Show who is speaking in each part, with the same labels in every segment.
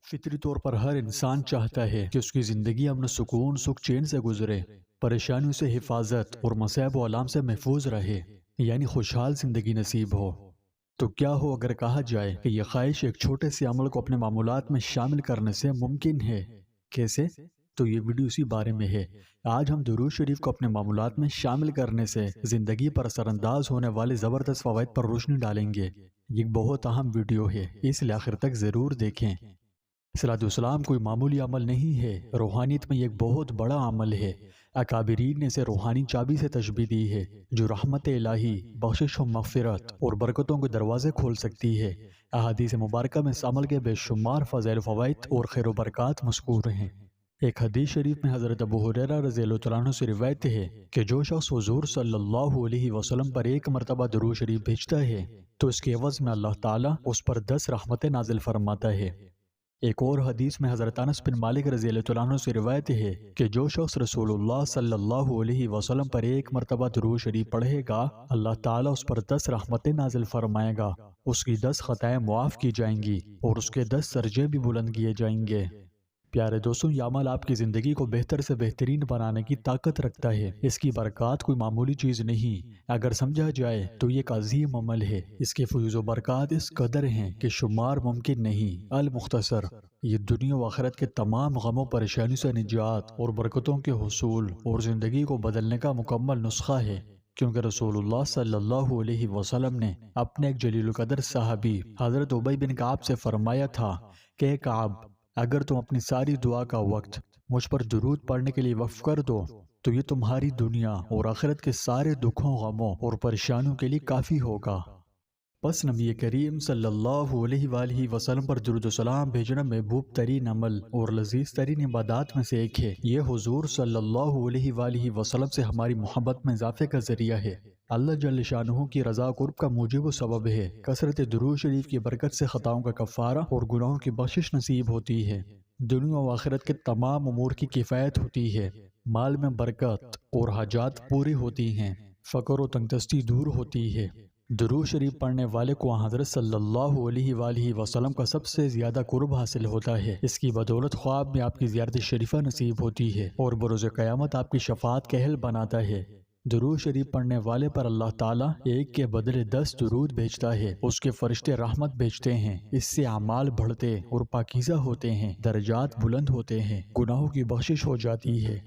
Speaker 1: فطری طور پر ہر انسان چاہتا ہے کہ اس کی زندگی امن و سکون سکھ چین سے گزرے، پریشانیوں سے حفاظت اور مصائب و آلام سے محفوظ رہے، یعنی خوشحال زندگی نصیب ہو۔ تو کیا ہو اگر کہا جائے کہ یہ خواہش ایک چھوٹے سے عمل کو اپنے معمولات میں شامل کرنے سے ممکن ہے؟ کیسے؟ تو یہ ویڈیو اسی بارے میں ہے۔ آج ہم درود شریف کو اپنے معمولات میں شامل کرنے سے زندگی پر اثر انداز ہونے والے زبردست فوائد پر روشنی ڈالیں گے۔ یہ ایک بہت اہم ویڈیو ہے، اس لیے آخر تک ضرور دیکھیں۔ صلاۃ والسلام کوئی معمولی عمل نہیں ہے، روحانیت میں یہ ایک بہت بڑا عمل ہے۔ اکابرین نے اسے روحانی چابی سے تشبیہ دی ہے جو رحمت الہی، بخشش و مغفرت اور برکتوں کے دروازے کھول سکتی ہے۔ احادیث مبارکہ میں اس عمل کے بے شمار فضائل و فوائد اور خیر و برکات مذکور ہیں۔ ایک حدیث شریف میں حضرت ابو ہریرہ رضی اللہ عنہ سے روایت ہے کہ جو شخص حضور صلی اللہ علیہ وسلم پر ایک مرتبہ درود شریف بھیجتا ہے تو اس کے عوض میں اللہ تعالیٰ اس پر 10 رحمتیں نازل فرماتا ہے۔ ایک اور حدیث میں حضرت انس بن مالک رضی اللہ عنہ سے روایت ہے کہ جو شخص رسول اللہ صلی اللہ علیہ وسلم پر ایک مرتبہ درود شریف پڑھے گا، اللہ تعالیٰ اس پر 10 رحمتیں نازل فرمائے گا، اس کی 10 خطائیں معاف کی جائیں گی اور اس کے 10 درجے بھی بلند کیے جائیں گے۔ پیارے دوستوں، یہ عمل آپ کی زندگی کو بہتر سے بہترین بنانے کی طاقت رکھتا ہے۔ اس کی برکات کوئی معمولی چیز نہیں، اگر سمجھا جائے تو یہ ایک عظیم عمل ہے۔ اس کے فیوز و برکات اس قدر ہیں کہ شمار ممکن نہیں۔ المختصر، یہ دنیا و آخرت کے تمام غم و پریشانیوں سے نجات اور برکتوں کے حصول اور زندگی کو بدلنے کا مکمل نسخہ ہے، کیونکہ رسول اللہ صلی اللہ علیہ وسلم نے اپنے ایک جلیل القدر صحابی حضرت ابی بن کعب سے فرمایا تھا کہ کعب، اگر تم اپنی ساری دعا کا وقت مجھ پر درود پڑھنے کے لیے وقف کر دو تو یہ تمہاری دنیا اور آخرت کے سارے دکھوں، غموں اور پریشانیوں کے لیے کافی ہوگا۔ پس نبی کریم صلی اللہ علیہ وآلہ وسلم پر درود و سلام بھیجنا محبوب ترین عمل اور لذیذ ترین عبادات میں سے ایک ہے۔ یہ حضور صلی اللہ علیہ وآلہ وسلم سے ہماری محبت میں اضافے کا ذریعہ ہے، اللہ جل شانہ کی رضا قرب کا موجب و سبب ہے۔ کثرت درود شریف کی برکت سے خطاؤں کا کفارہ اور گناہوں کی بخشش نصیب ہوتی ہے، دنیا و آخرت کے تمام امور کی کفایت ہوتی ہے، مال میں برکت اور حاجات پوری ہوتی ہیں، فقر و تنگدستی دور ہوتی ہے۔ درود شریف پڑھنے والے کو حضرت صلی اللہ علیہ وآلہ وسلم کا سب سے زیادہ قرب حاصل ہوتا ہے۔ اس کی بدولت خواب میں آپ کی زیارت شریفہ نصیب ہوتی ہے اور بروز قیامت آپ کی شفاعت کا اہل بناتا ہے۔ درود شریف پڑھنے والے پر اللہ تعالیٰ ایک کے بدلے 10 درود بھیجتا ہے، اس کے فرشتے رحمت بھیجتے ہیں، اس سے اعمال بڑھتے اور پاکیزہ ہوتے ہیں، درجات بلند ہوتے ہیں، گناہوں کی بخشش ہو جاتی ہے۔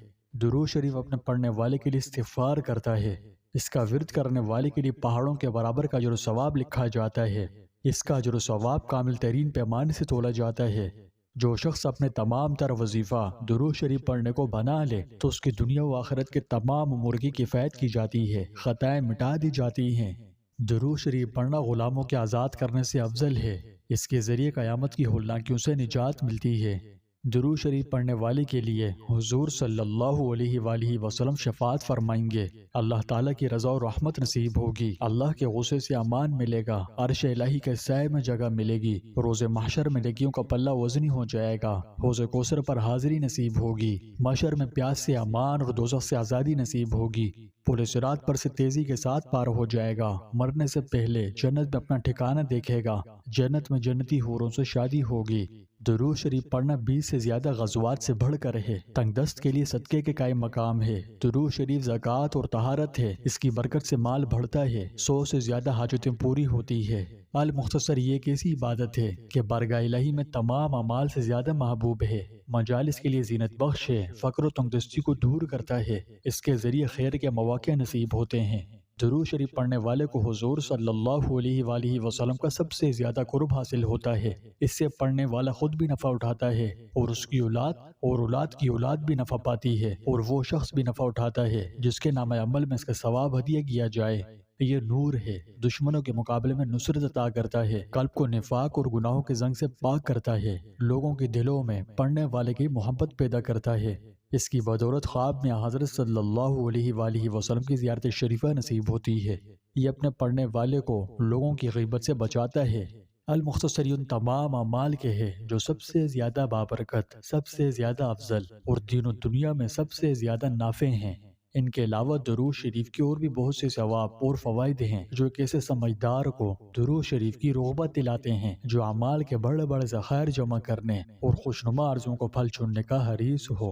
Speaker 1: درود شریف اپنے پڑھنے والے کے لیے استغفار کرتا ہے، اس کا ورد کرنے والے کے لیے پہاڑوں کے برابر کا اجر و ثواب لکھا جاتا ہے، اس کا اجر و ثواب کامل ترین پیمانے سے تولا جاتا ہے۔ جو شخص اپنے تمام تر وظیفہ درود شریف پڑھنے کو بنا لے تو اس کی دنیا و آخرت کے تمام امور کی کفایت کی جاتی ہے، خطائیں مٹا دی جاتی ہیں۔ درود شریف پڑھنا غلاموں کے آزاد کرنے سے افضل ہے، اس کے ذریعے قیامت کی ہولناکیوں سے نجات ملتی ہے۔ درود شریف پڑھنے والے کے لیے حضور صلی اللہ علیہ وآلہ وسلم شفاعت فرمائیں گے، اللہ تعالیٰ کی رضا و رحمت نصیب ہوگی، اللہ کے غصے سے امان ملے گا، عرش الہی کے سائے میں جگہ ملے گی، روز محشر میں نیکیوں کا پلہ وزنی ہو جائے گا، حوض کوثر پر حاضری نصیب ہوگی، محشر میں پیاس سے امان اور دوزخ سے آزادی نصیب ہوگی، پل صراط پر سے تیزی کے ساتھ پار ہو جائے گا، مرنے سے پہلے جنت میں اپنا ٹھکانہ دیکھے گا، جنت میں جنتی حوروں سے شادی ہوگی۔ درود شریف پڑھنا 20 سے زیادہ غزوات سے بڑھ کر ہے، تنگ دست کے لیے صدقے کے قائم مقام ہے۔ درود شریف زکوٰۃ اور طہارت ہے، اس کی برکت سے مال بڑھتا ہے، 100 سے زیادہ حاجتیں پوری ہوتی ہے۔ المختصر، یہ ایک ایسی عبادت ہے کہ بارگاہ الہی میں تمام اعمال سے زیادہ محبوب ہے، مجالس کے لیے زینت بخش ہے، فقر و تنگدستی کو دور کرتا ہے، اس کے ذریعے خیر کے مواقع نصیب ہوتے ہیں۔ درود شریف پڑھنے والے کو حضور صلی اللہ علیہ وآلہ وسلم کا سب سے زیادہ قرب حاصل ہوتا ہے، اس سے پڑھنے والا خود بھی نفع اٹھاتا ہے اور اس کی اولاد اور اولاد کی اولاد بھی نفع پاتی ہے، اور وہ شخص بھی نفع اٹھاتا ہے جس کے نام عمل میں اس کا ثواب ہدیہ کیا جائے۔ یہ نور ہے، دشمنوں کے مقابلے میں نصرت عطا کرتا ہے، قلب کو نفاق اور گناہوں کے زنگ سے پاک کرتا ہے، لوگوں کے دلوں میں پڑھنے والے کی محبت پیدا کرتا ہے۔ اس کی بدولت خواب میں حضرت صلی اللہ علیہ وآلہ وسلم کی زیارت شریفہ نصیب ہوتی ہے۔ یہ اپنے پڑھنے والے کو لوگوں کی غیبت سے بچاتا ہے۔ المختصر، ان تمام اعمال کے ہے جو سب سے زیادہ بابرکت، سب سے زیادہ افضل اور دین و دنیا میں سب سے زیادہ نافع ہیں۔ ان کے علاوہ درود شریف کی اور بھی بہت سے ثواب اور فوائد ہیں جو ایک ایسے سمجھدار کو درود شریف کی رغبت دلاتے ہیں جو اعمال کے بڑے بڑے ذخائر جمع کرنے اور خوشنما عرضوں کو پھل چننے کا حریص ہو۔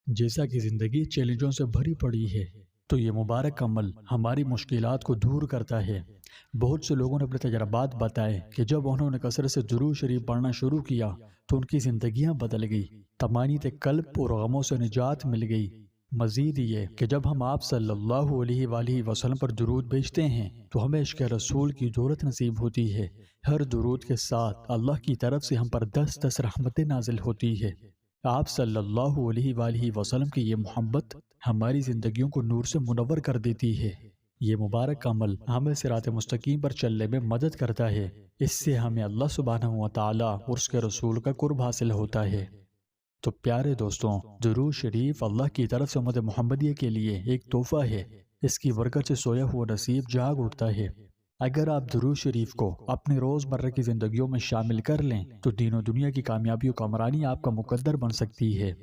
Speaker 1: جیسا کہ زندگی چیلنجوں سے بھری پڑی ہے تو یہ مبارک عمل ہماری مشکلات کو دور کرتا ہے۔ بہت سے لوگوں نے اپنے تجربات بتائے کہ جب انہوں نے کثرت سے درود شریف پڑھنا شروع کیا تو ان کی زندگیاں بدل گئی، طمانینت قلب اور غموں سے نجات مل گئی۔ مزید یہ کہ جب ہم آپ صلی اللہ علیہ وآلہ وسلم پر درود بھیجتے ہیں تو ہمیں عشق رسول کی دولت نصیب ہوتی ہے۔ ہر درود کے ساتھ اللہ کی طرف سے ہم پر 10 رحمتیں نازل ہوتی ہے۔ آپ صلی اللہ علیہ وآلہ وسلم کی یہ محبت ہماری زندگیوں کو نور سے منور کر دیتی ہے۔ یہ مبارک عمل ہمیں صراط مستقیم پر چلنے میں مدد کرتا ہے۔ اس سے ہمیں اللہ سبحانہ و تعالیٰ اور اس کے رسول کا قرب حاصل ہوتا ہے۔ تو پیارے دوستوں، درود شریف اللہ کی طرف سے امت محمدیہ کے لیے ایک تحفہ ہے۔ اس کی برکت سے سویا ہوا نصیب جاگ اٹھتا ہے۔ اگر آپ درود شریف کو اپنی روزمرہ کی زندگیوں میں شامل کر لیں تو دین و دنیا کی کامیابی و کامرانی آپ کا مقدر بن سکتی ہے۔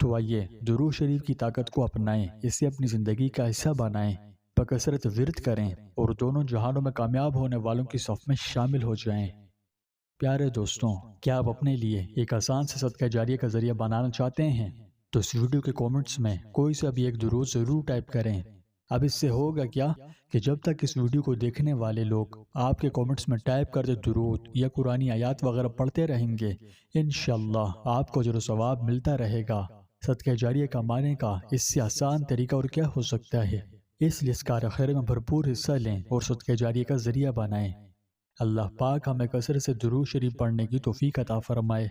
Speaker 1: تو آئیے درود شریف کی طاقت کو اپنائیں، اسے اپنی زندگی کا حصہ بنائیں، بکثرت ورد کریں اور دونوں جہانوں میں کامیاب ہونے والوں کی صف میں شامل ہو جائیں۔ پیارے دوستوں، کیا آپ اپنے لیے ایک آسان سے صدقہ جاریہ کا ذریعہ بنانا چاہتے ہیں؟ تو اس ویڈیو کے کومنٹس میں کوئی سا بھی ایک درود ضرور ٹائپ کریں۔ اب اس سے ہوگا کیا کہ جب تک اس ویڈیو کو دیکھنے والے لوگ آپ کے کومنٹس میں ٹائپ کرتے درود یا قرآنی آیات وغیرہ پڑھتے رہیں گے، انشاءاللہ آپ کو اجر و ثواب ملتا رہے گا۔ صدقہ جاریہ کمانے کا اس سے آسان طریقہ اور کیا ہو سکتا ہے؟ اس لیے اس کار خیر میں بھرپور حصہ لیں اور صدقہ جاریہ کا ذریعہ بنائیں۔ اللہ پاک ہمیں کثرت سے درود شریف پڑھنے کی توفیق عطا فرمائے۔